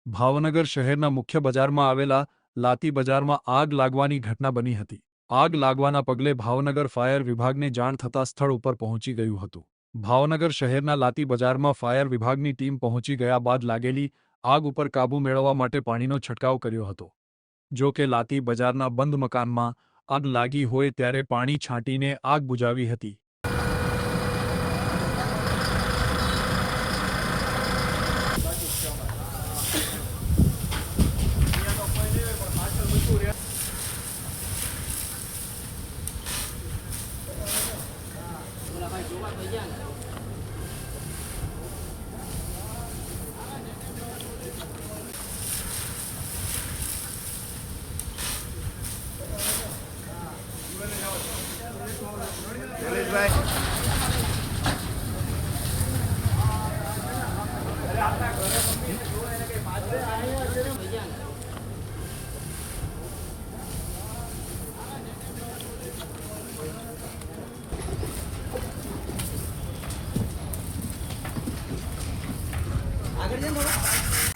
ભાવનગર શહેરના મુખ્ય બજારમાં આવેલા લાતી બજારમાં આગ લાગવાની ઘટના બની હતી। આગ લાગવાના પગલે ભાવનગર ફાયર વિભાગને જાણ થતાં સ્થળ ઉપર પહોંચી ગયું હતું। ભાવનગર શહેરના લાતી બજારમાં ફાયર વિભાગની ટીમ પહોંચી ગયા બાદ લાગેલી આગ ઉપર કાબૂ મેળવવા માટે પાણીનો છંટકાવ કર્યો હતો। જો કે લાતી બજારના બંધ મકાનમાં આગ લાગી હોય ત્યારે પાણી છાંટીને આગ બુઝાવી હતી। આગળ જઈને